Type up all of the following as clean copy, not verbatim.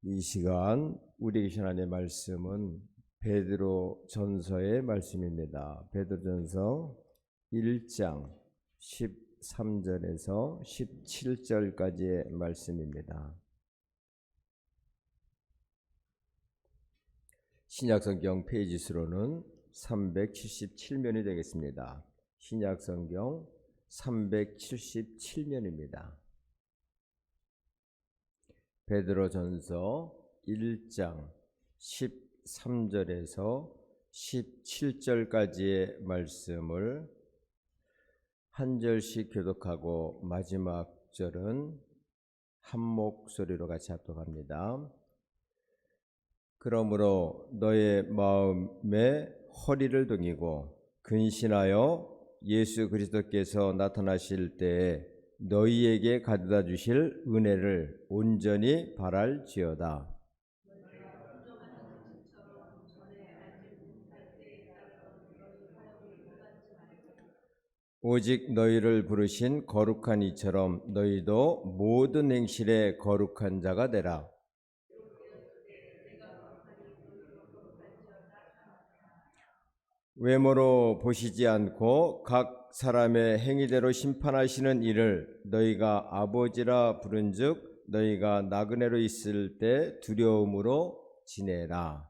이 시간 우리에게 하나님의 말씀은 베드로 전서의 말씀입니다. 베드로 전서 1장 13절에서 17절까지의 말씀입니다. 신약성경 페이지 수로는 377면이 되겠습니다. 신약성경 377면입니다. 베드로전서 1장 13절에서 17절까지의 말씀을 한 절씩 교독하고 마지막 절은 한 목소리로 같이 합독합니다. 그러므로 너의 마음에 허리를 동이고 근신하여 예수 그리스도께서 나타나실 때에 너희에게 가져다 주실 은혜를 온전히 바랄지어다. 오직 너희를 부르신 거룩한 이처럼 너희도 모든 행실에 거룩한 자가 되라. 외모로 보시지 않고 각 사람의 행위대로 심판하시는 이를 너희가 아버지라 부른즉 너희가 나그네로 있을 때 두려움으로 지내라.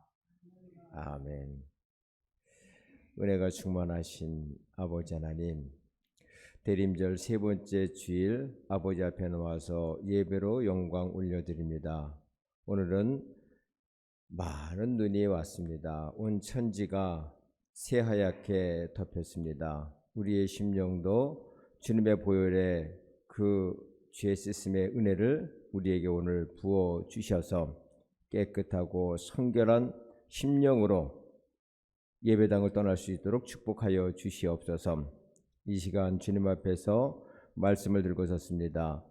아멘. 은혜가 충만하신 아버지 하나님, 대림절 세 번째 주일 아버지 앞에 나와서 예배로 영광 올려드립니다. 오늘은 많은 눈이 왔습니다. 온 천지가 새하얗게 덮였습니다. 우리의 심령도 주님의 보혈에 그 죄 씻음의 은혜를 우리에게 오늘 부어 주셔서 깨끗하고 성결한 심령으로 예배당을 떠날 수 있도록 축복하여 주시옵소서. 이 시간 주님 앞에서 말씀을 들고 섰습니다.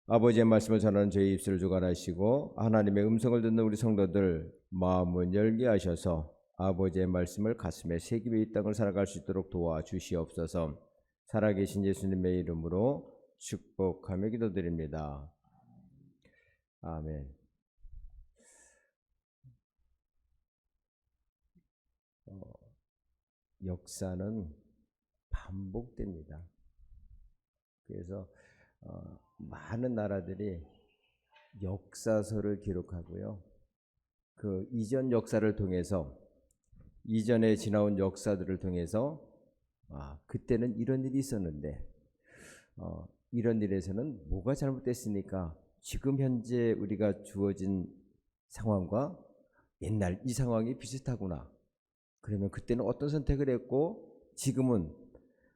아버지의 말씀을 전하는 저희 입술을 주관하시고 하나님의 음성을 듣는 우리 성도들 마음을 열게 하셔서 아버지의 말씀을 가슴에 새기며 이 땅을 살아갈 수 있도록 도와주시옵소서. 살아계신 예수님의 이름으로 축복하며 기도드립니다. 아멘. 역사는 반복됩니다. 그래서 많은 나라들이 역사서를 기록하고요. 그 이전 역사를 통해서 이전에 지나온 역사들을 통해서 그때는 이런 일이 있었는데 이런 일에서는 뭐가 잘못됐으니까 지금 현재 우리가 주어진 상황과 옛날 이 상황이 비슷하구나. 그러면 그때는 어떤 선택을 했고 지금은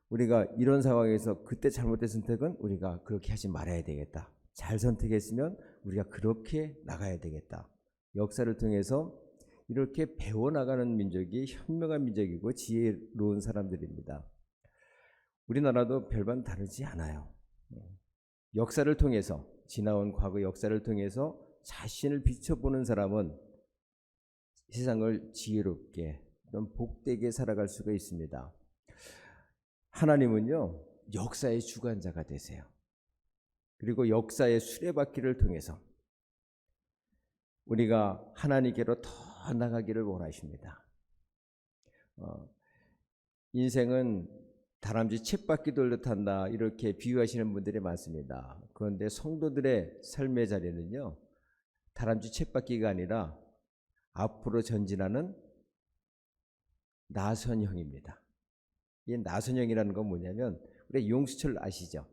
우리가 이런 상황에서 그때 잘못된 선택은 우리가 그렇게 하지 말아야 되겠다. 잘 선택했으면 우리가 그렇게 나가야 되겠다. 역사를 통해서 이렇게 배워나가는 민족이 현명한 민족이고 지혜로운 사람들입니다. 우리나라도 별반 다르지 않아요. 역사를 통해서 지나온 과거 역사를 통해서 자신을 비춰보는 사람은 세상을 지혜롭게 좀 복되게 살아갈 수가 있습니다. 하나님은요, 역사의 주관자가 되세요. 그리고 역사의 수레바퀴를 통해서 우리가 하나님께로 더 나가기를 원하십니다. 인생은 다람쥐 쳇바퀴 돌듯 한다 이렇게 비유하시는 분들이 많습니다. 그런데 성도들의 삶의 자리는요, 다람쥐 쳇바퀴가 아니라 앞으로 전진하는 나선형입니다. 이 나선형이라는 건 뭐냐면 우리 용수철 아시죠?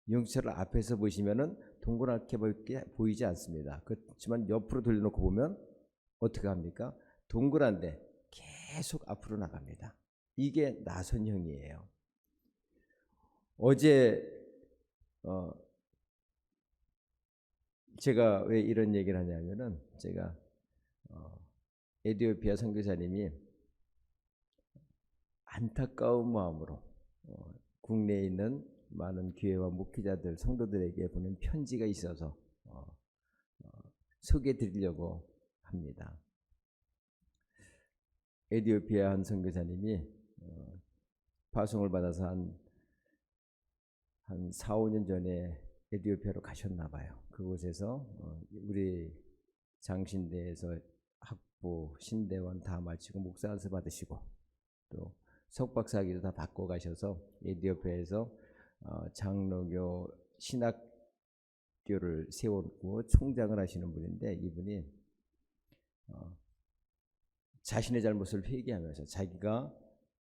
용수철을 앞에서 보시면은 동그랗게 보이지 않습니다. 그렇지만 옆으로 돌려놓고 보면 어떻게 합니까? 동그란데 계속 앞으로 나갑니다. 이게 나선형이에요. 어제 제가 왜 이런 얘기를 하냐면은 제가 에티오피아 선교사님이 안타까운 마음으로 국내에 있는 많은 교회와 목회자들, 성도들에게 보낸 편지가 있어서 소개해 드리려고 합니다. 에티오피아 한 선교사님이 파송을 받아서 한 4, 5년 전에 에티오피아로 가셨나 봐요. 그곳에서 우리 장신대에서 학부, 신대원 다 마치고 목사 안수 받으시고 또 석박사학위도 다 받고 가셔서 에티오피아에서 장로교 신학교를 세우고 총장을 하시는 분인데, 이분이 자신의 잘못을 회개하면서 자기가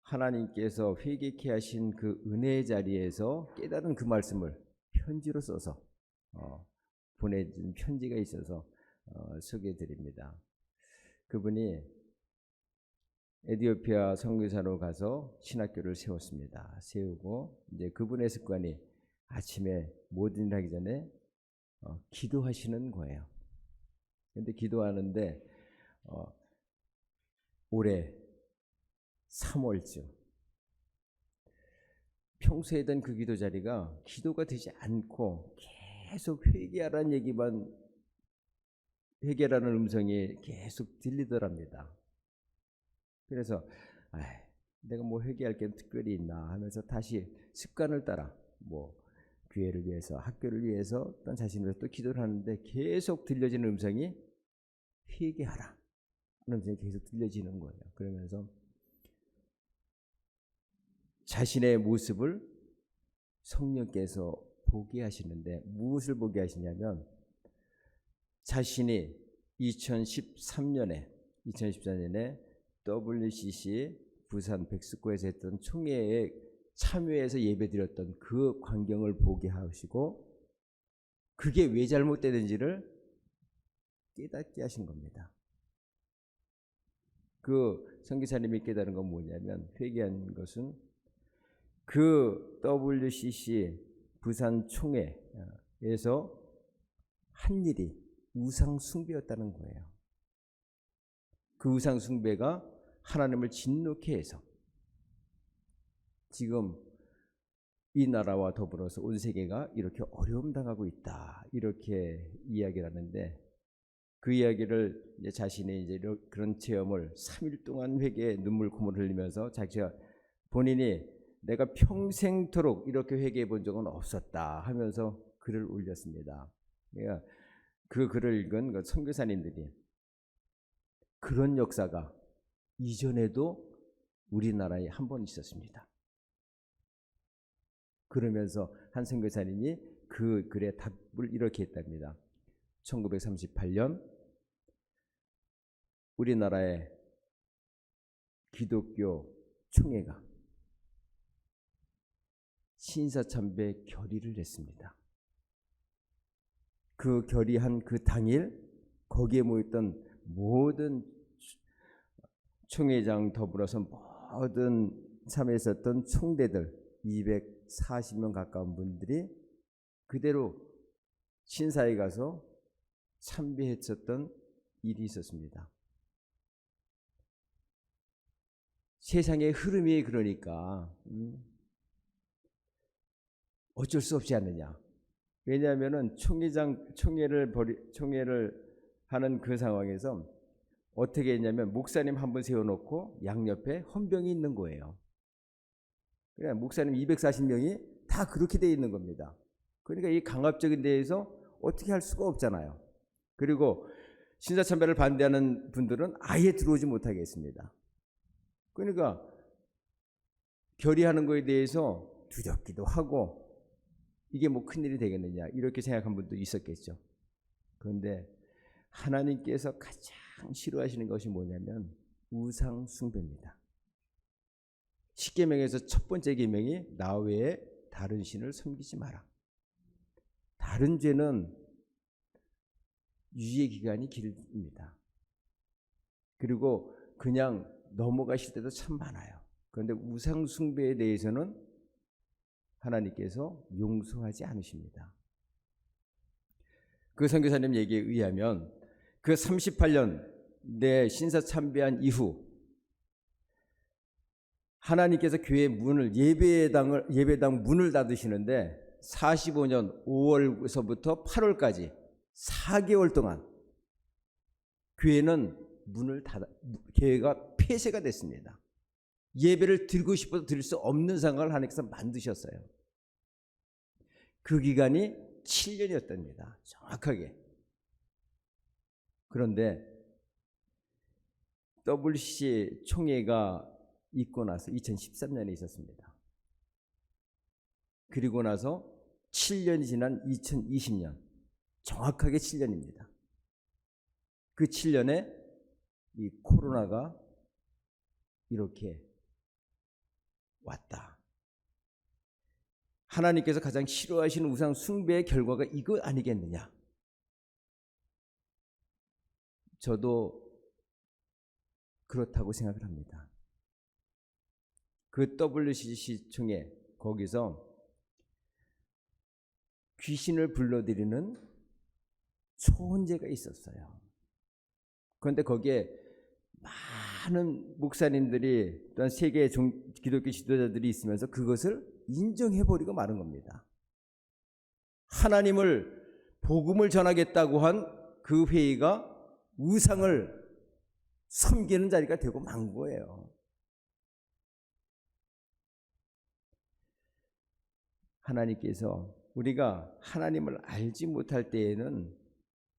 하나님께서 회개케 하신 그 은혜의 자리에서 깨달은 그 말씀을 편지로 써서 보내준 편지가 있어서 소개해드립니다. 그분이 에티오피아 선교사로 가서 신학교를 세웠습니다. 세우고 이제 그분의 습관이 아침에 모든 일 하기 전에 기도하시는 거예요. 근데 기도하는데 올해 3월쯤 평소에 했던 그 기도 자리가 기도가 되지 않고 계속 회개하라는 얘기만, 회개라는 음성이 계속 들리더랍니다. 그래서 내가 뭐 회개할 게 특별히 있나 하면서 다시 습관을 따라 뭐 교회를 위해서, 학교를 위해서, 어떤 자신을 위해서 또 기도를 하는데 계속 들려지는 음성이 회개하라 하는 음성이 계속 들려지는 거예요. 그러면서 자신의 모습을 성령께서 보게 하시는데, 무엇을 보게 하시냐면 자신이 2014년에 WCC 부산 백스코에서 했던 총회에 참여해서 예배드렸던 그 광경을 보게 하시고, 그게 왜 잘못되는지를 깨닫게 하신 겁니다. 그 선교사님이 깨달은 건 뭐냐면, 회개한 것은 그 WCC 부산 총회에서 한 일이 우상 숭배였다는 거예요. 그 우상 숭배가 하나님을 진노케 해서 지금 이 나라와 더불어서 온 세계가 이렇게 어려움 당하고 있다, 이렇게 이야기를 하는데, 그 이야기를 이제 자신이 이제 그런 체험을 3일 동안 회개에 눈물 콧물 흘리면서 자기가 본인이 내가 평생토록 이렇게 회개해 본 적은 없었다 하면서 글을 올렸습니다. 그러니까 그 글을 읽은 그 선교사님들이 그런 역사가 이전에도 우리나라에 한 번 있었습니다. 그러면서 한 선교사님이 그 글에 답을 이렇게 했답니다. 1938년 우리나라의 기독교 총회가 신사참배 결의를 했습니다. 그 결의한 그 당일 거기에 모였던 모든 총회장 더불어서 모든 참여했었던 총대들 240명 가까운 분들이 그대로 신사에 가서 참배했었던 일이 있었습니다. 세상의 흐름이 그러니까 어쩔 수 없지 않느냐. 왜냐하면은 총회를 하는 그 상황에서 어떻게 했냐면 목사님 한 분 세워놓고 양옆에 헌병이 있는 거예요. 그냥 목사님 240명이 다 그렇게 돼 있는 겁니다. 그러니까 이 강압적인 데에서 어떻게 할 수가 없잖아요. 그리고 신사참배를 반대하는 분들은 아예 들어오지 못하게 했습니다. 그러니까 결의하는 거에 대해서 두렵기도 하고 이게 뭐 큰일이 되겠느냐 이렇게 생각한 분도 있었겠죠. 그런데 하나님께서 가장 싫어하시는 것이 뭐냐면 우상 숭배입니다. 십계명에서 첫 번째 계명이 나 외에 다른 신을 섬기지 마라. 다른 죄는 유예 기간이 길입니다. 그리고 그냥 넘어가실 때도 참 많아요. 그런데 우상 숭배에 대해서는 하나님께서 용서하지 않으십니다. 그 선교사님 얘기에 의하면 그 38년 내 신사 참배한 이후 하나님께서 교회 문을 예배당 문을 닫으시는데 45년 5월서부터 8월까지 4개월 동안 교회는 교회가 폐쇄가 됐습니다. 예배를 드리고 싶어도 드릴 수 없는 상황을 하나님께서 만드셨어요. 그 기간이 7년이었답니다. 정확하게. 그런데 WCC 총회가 있고 나서 2013년에 있었습니다. 그리고 나서 7년이 지난 2020년, 정확하게 7년입니다. 그 7년에 이 코로나가 이렇게 왔다. 하나님께서 가장 싫어하시는 우상 숭배의 결과가 이거 아니겠느냐? 저도 그렇다고 생각을 합니다. 그 WCC 총회 거기서 귀신을 불러들이는 초혼제가 있었어요. 그런데 거기에 많은 목사님들이 또한 세계의 기독교 지도자들이 있으면서 그것을 인정해버리고 마는 겁니다. 하나님을 복음을 전하겠다고 한 그 회의가 우상을 섬기는 자리가 되고 만 거예요. 하나님께서 우리가 하나님을 알지 못할 때에는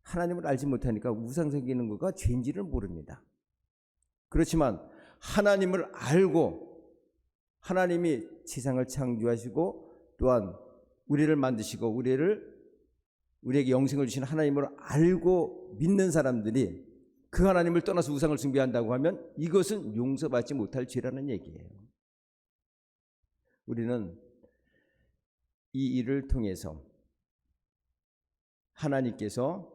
하나님을 알지 못하니까 우상 섬기는 것가 죄인지를 모릅니다. 그렇지만 하나님을 알고 하나님이 세상을 창조하시고 또한 우리를 만드시고 우리에게 영생을 주신 하나님을 알고 믿는 사람들이 그 하나님을 떠나서 우상을 숭배한다고 하면 이것은 용서받지 못할 죄라는 얘기예요. 우리는 이 일을 통해서 하나님께서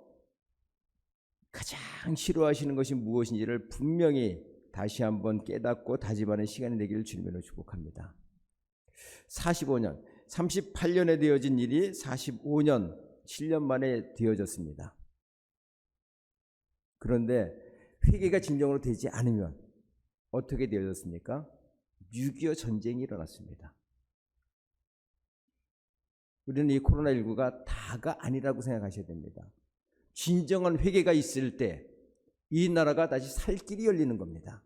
가장 싫어하시는 것이 무엇인지를 분명히 다시 한번 깨닫고 다짐하는 시간이 되기를 주님으로 축복합니다. 45년, 38년에 되어진 일이 45년, 7년 만에 되어졌습니다. 그런데 회개가 진정으로 되지 않으면 어떻게 되어졌습니까? 6.25 전쟁이 일어났습니다. 우리는 이 코로나19가 다가 아니라고 생각하셔야 됩니다. 진정한 회개가 있을 때 이 나라가 다시 살 길이 열리는 겁니다.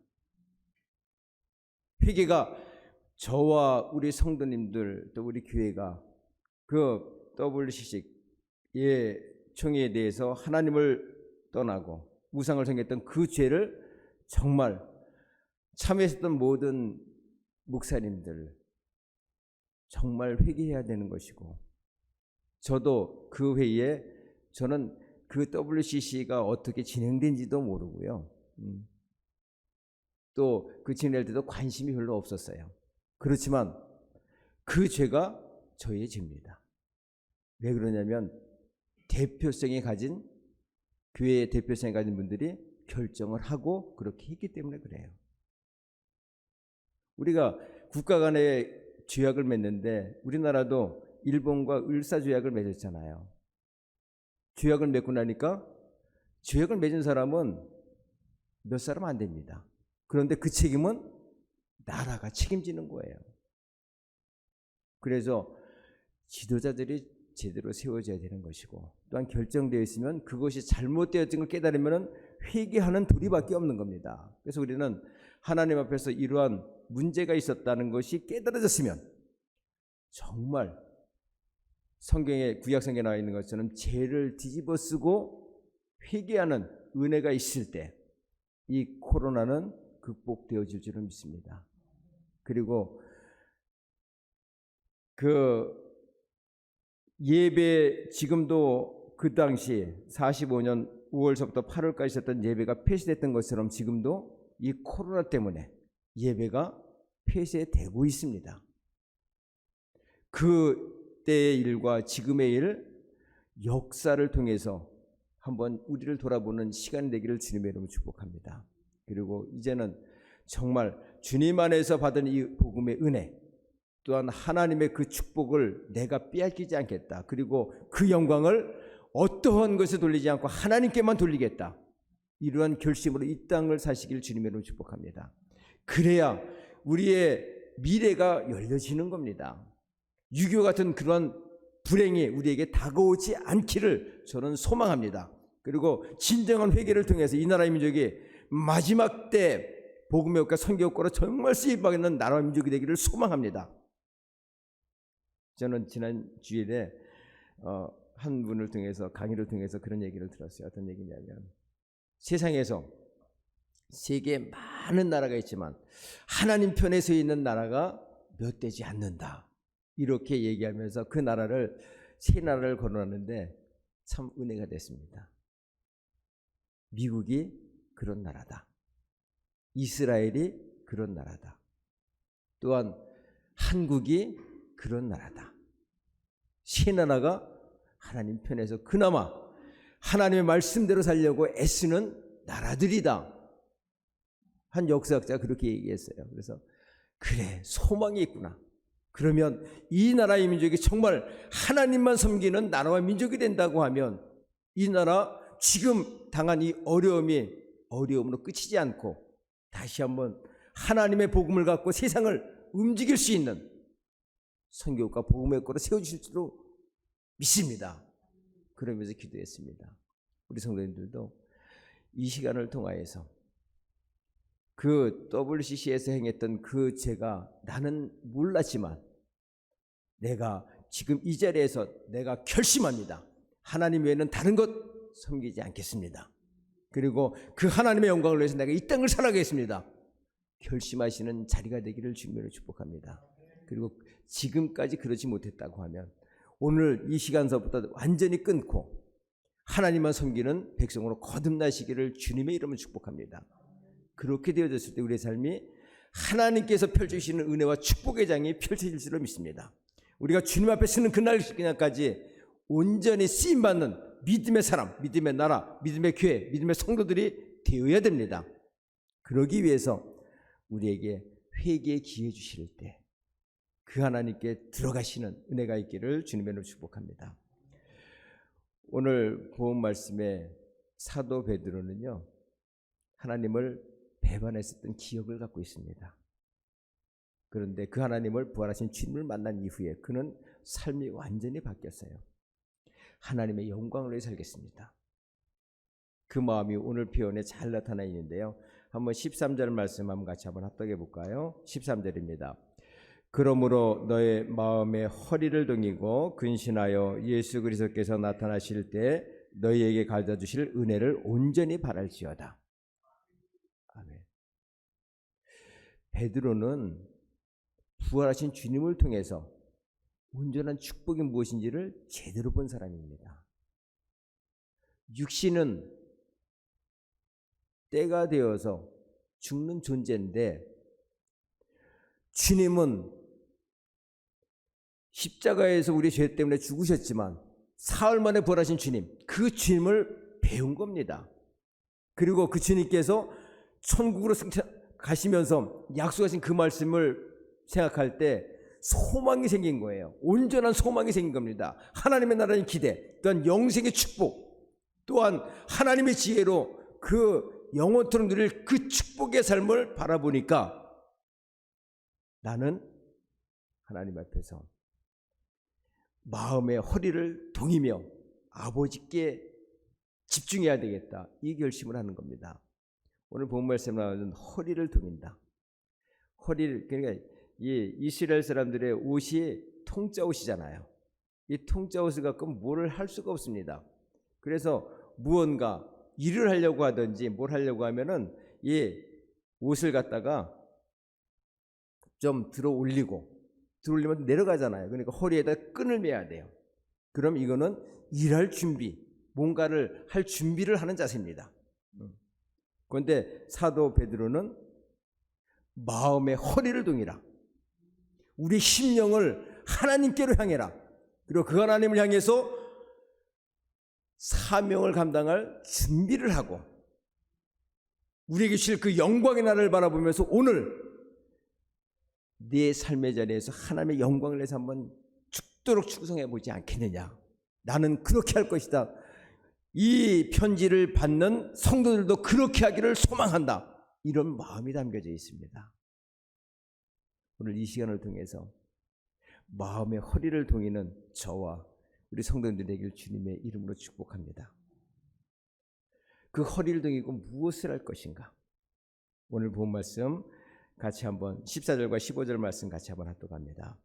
회개가 저와 우리 성도님들 또 우리 교회가 그 WCC의 총회에 대해서 하나님을 떠나고 우상을 섬겼던 그 죄를 정말 참여했던 모든 목사님들 정말 회개해야 되는 것이고, 저도 그 회의에 저는 그 WCC가 어떻게 진행된지도 모르고요. 또 그 진행될 때도 관심이 별로 없었어요. 그렇지만 그 죄가 저의 죄입니다. 왜 그러냐면 대표성이 가진 교회의 대표성이 가진 분들이 결정을 하고 그렇게 했기 때문에 그래요. 우리가 국가 간의 조약을 맺는데 우리나라도 일본과 을사조약을 맺었잖아요. 조약을 맺고 나니까 조약을 맺은 사람은 몇 사람 안 됩니다. 그런데 그 책임은 나라가 책임지는 거예요. 그래서 지도자들이 제대로 세워져야 되는 것이고, 또한 결정되어 있으면 그것이 잘못되었던 걸 깨달으면 회개하는 도리밖에 없는 겁니다. 그래서 우리는 하나님 앞에서 이러한 문제가 있었다는 것이 깨달아졌으면 정말 성경에 구약 성경에 나와 있는 것처럼 죄를 뒤집어쓰고 회개하는 은혜가 있을 때 이 코로나는 극복되어질 줄을 믿습니다. 그리고 그 예배 지금도 그 당시 45년 5월서부터 8월까지 있었던 예배가 폐쇄됐던 것처럼 지금도 이 코로나 때문에 예배가 폐쇄되고 있습니다. 그때의 일과 지금의 일, 역사를 통해서 한번 우리를 돌아보는 시간이 되기를 주님의 이름으로 축복합니다. 그리고 이제는 정말 주님 안에서 받은 이 복음의 은혜, 또한 하나님의 그 축복을 내가 빼앗기지 않겠다. 그리고 그 영광을 어떠한 것에 돌리지 않고 하나님께만 돌리겠다. 이러한 결심으로 이 땅을 사시길 주님의 이름으로 축복합니다. 그래야 우리의 미래가 열려지는 겁니다. 6.25 같은 그러한 불행이 우리에게 다가오지 않기를 저는 소망합니다. 그리고 진정한 회개를 통해서 이 나라의 민족이 마지막 때 복음의 효과, 선교 효과로 정말 쓰임받는 나라와 민족이 되기를 소망합니다. 저는 지난 주일에 한 분을 통해서 강의를 통해서 그런 얘기를 들었어요. 어떤 얘기냐면 세상에서 세계에 많은 나라가 있지만 하나님 편에 서 있는 나라가 몇 되지 않는다. 이렇게 얘기하면서 그 나라를 세 나라를 거론하는데 참 은혜가 됐습니다. 미국이 그런 나라다. 이스라엘이 그런 나라다. 또한 한국이 그런 나라다. 세 나라가 하나님 편에서 그나마 하나님의 말씀대로 살려고 애쓰는 나라들이다. 한 역사학자가 그렇게 얘기했어요. 그래서 그래, 소망이 있구나. 그러면 이 나라의 민족이 정말 하나님만 섬기는 나라와 민족이 된다고 하면 이 나라 지금 당한 이 어려움으로 끝이지 않고 다시 한번 하나님의 복음을 갖고 세상을 움직일 수 있는 선교국가 복음의国로 세워주실 줄로 믿습니다. 그러면서 기도했습니다. 우리 성도님들도 이 시간을 통하여서 그 WCC에서 행했던 그 죄가 나는 몰랐지만 내가 지금 이 자리에서 내가 결심합니다. 하나님 외에는 다른 것 섬기지 않겠습니다. 그리고 그 하나님의 영광을 위해서 내가 이 땅을 살아가겠습니다. 결심하시는 자리가 되기를 주님으로 축복합니다. 그리고 지금까지 그러지 못했다고 하면 오늘 이 시간서부터 완전히 끊고 하나님만 섬기는 백성으로 거듭나시기를 주님의 이름으로 축복합니다. 그렇게 되어졌을 때 우리의 삶이 하나님께서 펼쳐주시는 은혜와 축복의 장이 펼쳐질 줄로 믿습니다. 우리가 주님 앞에 서는 그날까지 온전히 쓰임받는 믿음의 사람, 믿음의 나라, 믿음의 교회, 믿음의 성도들이 되어야 됩니다. 그러기 위해서 우리에게 회개의 기회 주실 때 그 하나님께 들어가시는 은혜가 있기를 주님의 이름으로 축복합니다. 오늘 본 말씀에 사도 베드로는요, 하나님을 배반했었던 기억을 갖고 있습니다. 그런데 그 하나님을 부활하신 주님을 만난 이후에 그는 삶이 완전히 바뀌었어요. 하나님의 영광을 위해 살겠습니다. 그 마음이 오늘 표현에 잘 나타나 있는데요. 한번 13절 말씀 한번 같이 한번 합독해 볼까요? 13절입니다. 그러므로 너의 마음의 허리를 동이고 근신하여 예수 그리스도께서 나타나실 때 너희에게 가져다 주실 은혜를 온전히 바랄지어다. 아멘. 베드로는 부활하신 주님을 통해서 온전한 축복이 무엇인지를 제대로 본 사람입니다. 육신은 때가 되어서 죽는 존재인데 주님은 십자가에서 우리 죄 때문에 죽으셨지만 사흘 만에 부활하신 주님, 그 주님을 배운 겁니다. 그리고 그 주님께서 천국으로 가시면서 약속하신 그 말씀을 생각할 때 소망이 생긴 거예요. 온전한 소망이 생긴 겁니다. 하나님의 나라의 기대, 또한 영생의 축복, 또한 하나님의 지혜로 그 영원토록 누릴 그 축복의 삶을 바라보니까 나는 하나님 앞에서 마음의 허리를 동이며 아버지께 집중해야 되겠다, 이 결심을 하는 겁니다. 오늘 본 말씀에 나오는 허리를 동인다. 허리를, 그러니까 이 이스라엘 사람들의 옷이 통짜 옷이잖아요. 이 통짜 옷을 갖고 뭘 할 수가 없습니다. 그래서 무언가 일을 하려고 하든지 뭘 하려고 하면은 이 옷을 갖다가 좀 들어 올리면 내려가잖아요. 그러니까 허리에다 끈을 매야 돼요. 그럼 이거는 일할 준비, 뭔가를 할 준비를 하는 자세입니다. 그런데 사도 베드로는 마음의 허리를 동이라. 우리 심령을 하나님께로 향해라. 그리고 그 하나님을 향해서 사명을 감당할 준비를 하고 우리에게 주실 그 영광의 나라를 바라보면서 오늘 내 삶의 자리에서 하나님의 영광을 내서 한번 죽도록 충성해 보지 않겠느냐. 나는 그렇게 할 것이다. 이 편지를 받는 성도들도 그렇게 하기를 소망한다. 이런 마음이 담겨져 있습니다. 오늘 이 시간을 통해서 마음의 허리를 동이는 저와 우리 성도님들 되길 주님의 이름으로 축복합니다. 그 허리를 동이고 무엇을 할 것인가? 오늘 본 말씀 같이 한번 14절과 15절 말씀 같이 한번 합독합니다.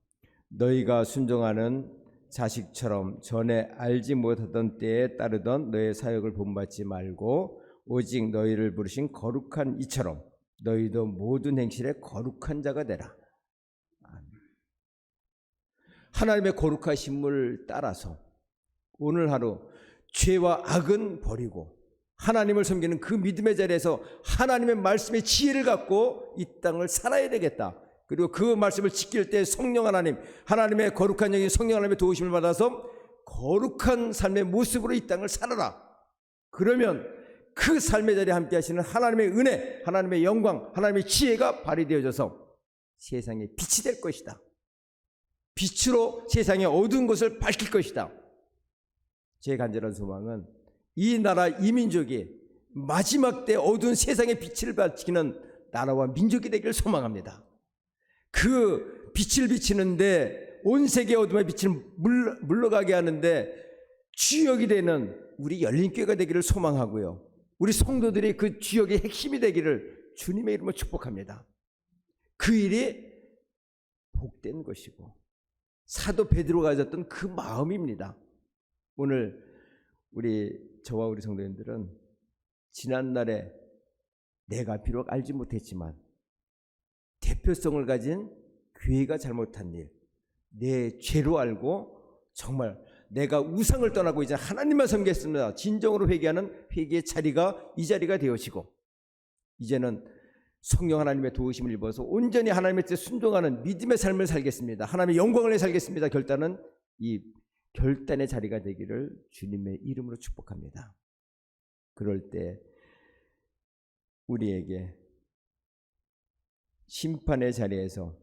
너희가 순종하는 자식처럼 전에 알지 못하던 때에 따르던 너의 사역을 본받지 말고 오직 너희를 부르신 거룩한 이처럼 너희도 모든 행실에 거룩한 자가 되라. 하나님의 거룩하심을 따라서 오늘 하루 죄와 악은 버리고 하나님을 섬기는 그 믿음의 자리에서 하나님의 말씀의 지혜를 갖고 이 땅을 살아야 되겠다. 그리고 그 말씀을 지킬 때 성령 하나님, 하나님의 거룩한 영이 성령 하나님의 도우심을 받아서 거룩한 삶의 모습으로 이 땅을 살아라. 그러면 그 삶의 자리에 함께 하시는 하나님의 은혜, 하나님의 영광, 하나님의 지혜가 발휘되어져서 세상에 빛이 될 것이다. 빛으로 세상의 어두운 것을 밝힐 것이다. 제 간절한 소망은 이 나라 이 민족이 마지막 때 어두운 세상의 빛을 밝히는 나라와 민족이 되기를 소망합니다. 그 빛을 비치는데 온 세계의 어둠의 빛을 물러가게 하는데 주역이 되는 우리 열린교회가 되기를 소망하고요. 우리 성도들이 그 주역의 핵심이 되기를 주님의 이름으로 축복합니다. 그 일이 복된 것이고 사도 베드로가 가졌던 그 마음입니다. 오늘 저와 우리 성도님들은 지난날에 내가 비록 알지 못했지만 대표성을 가진 교회가 잘못한 일, 내 죄로 알고 정말 내가 우상을 떠나고 이제 하나님만 섬기겠습니다. 진정으로 회개하는 회개의 자리가 이 자리가 되어지고 이제는 성령 하나님의 도우심을 입어서 온전히 하나님의 뜻에 순종하는 믿음의 삶을 살겠습니다. 하나님의 영광을 위해 살겠습니다. 결단은 이 결단의 자리가 되기를 주님의 이름으로 축복합니다. 그럴 때 우리에게 심판의 자리에서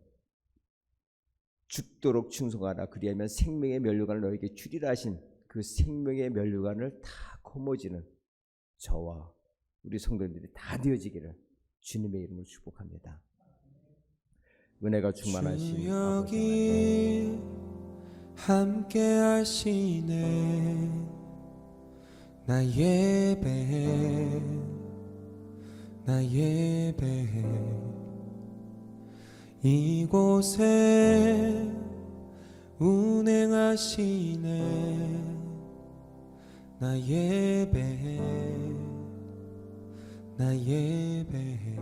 죽도록 충성하라. 그리하면 생명의 면류관을 너에게 주리라 하신 그 생명의 면류관을 다 거머쥐는 저와 우리 성도들이 다 되어지기를 주님의 이름으로 축복합니다. 은혜가 충만하신 아버지 함께 하시네. 나 예배해, 나 예배해. 이곳에 운행하시네. 나 예배해, 나 예배해.